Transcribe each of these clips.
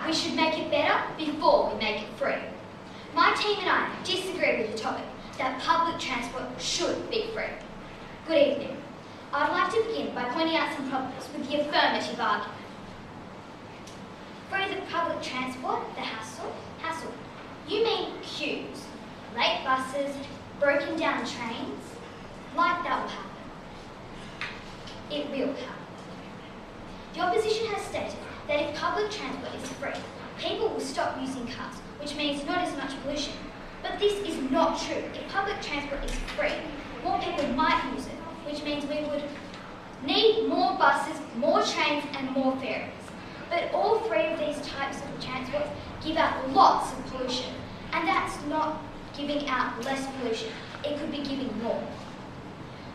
we should make it better before we make it free. My team and I disagree with the topic that public transport should be free. Good evening. I'd like to begin by pointing out some problems with the affirmative argument. Free the public transport, the hassle. You mean queues, late buses, broken down trains? Like that will happen. It will happen. The opposition has stated that if public transport is free, people will stop using cars, which means not as much pollution. But this is not true. If public transport is free, more people might use it, which means we would need more buses, more trains and more ferries. But all three of these types of transport give out lots of pollution, and that's not giving out less pollution, it could be giving more.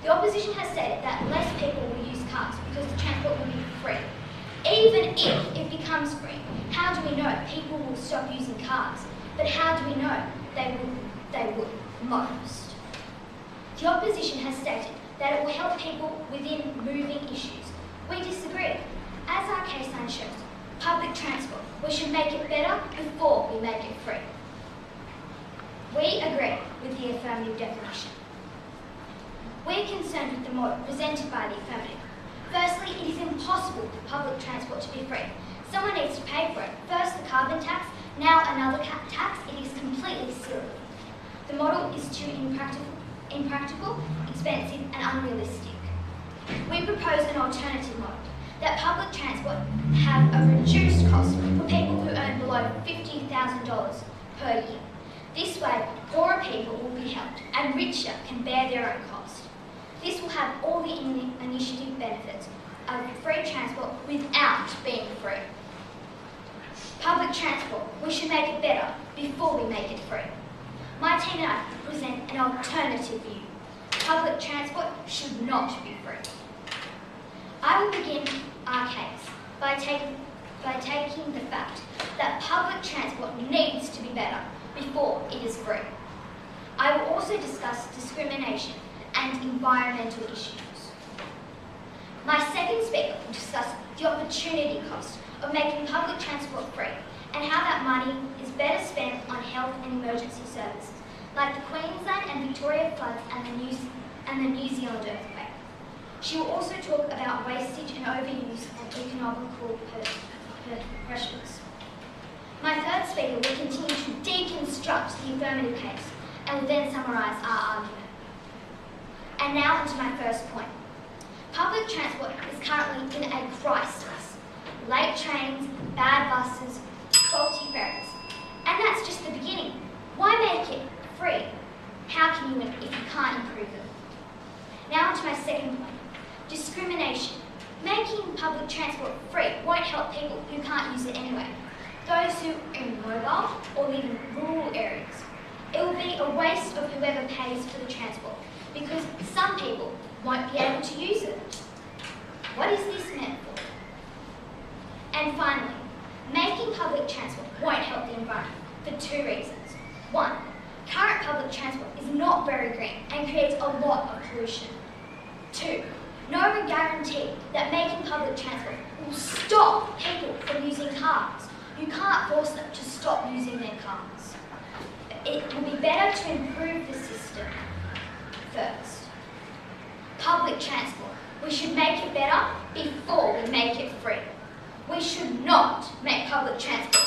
The opposition has stated that less people will use cars because the transport will be free. Even if it becomes free, how do we know people will stop using cars? But how do we know they would most? The opposition has stated that it will help people within moving issues. We disagree. As our case sign shows, public transport, we should make it better before we make it free. We agree with the affirmative definition. We're concerned with the model presented by the affirmative. Firstly, it is impossible for public transport to be free. Someone needs to pay for it. First the carbon tax, now another tax. It is completely silly. The model is too impractical, expensive and unrealistic. We propose an alternative model, that public transport have a reduced cost for people who earn below $50,000 per year. This way, poorer people will be helped and richer can bear their own cost. This will have all the initiative benefits of free transport without being free. Public transport, we should make it better before we make it free. My team and I present an alternative view. Public transport should not be free. I will begin our case by taking the fact that public transport needs to be better before it is free. I will also discuss discrimination and environmental issues. My second speaker will discuss the opportunity cost of making public transport free and how that money is better spent on health and emergency services, like the Queensland and Victoria floods and the New Zealand earthquake. She will also talk about wastage and overuse and economical pressures. My third speaker will continue to deconstruct the affirmative case and will then summarise our argument. And now onto my first point. Public transport is currently in a crisis. Late trains, bad buses, faulty ferries. And that's just the beginning. Why make it free? How can you win if you can't improve it? Now onto my second point. Discrimination. Making public transport free won't help people who can't use it anyway. Those who are immobile or live in rural areas. It will be a waste of whoever pays for the transport because some people won't be able to use it. What is this meant for? And finally, making public transport won't help the environment for two reasons. One, current public transport is not very green and creates a lot of pollution. Two, no guarantee that making public transport will stop people from using cars. You can't force them to stop using their cars. It will be better to improve the system first. Public transport. We should make it better before we make it free. We should not make public transport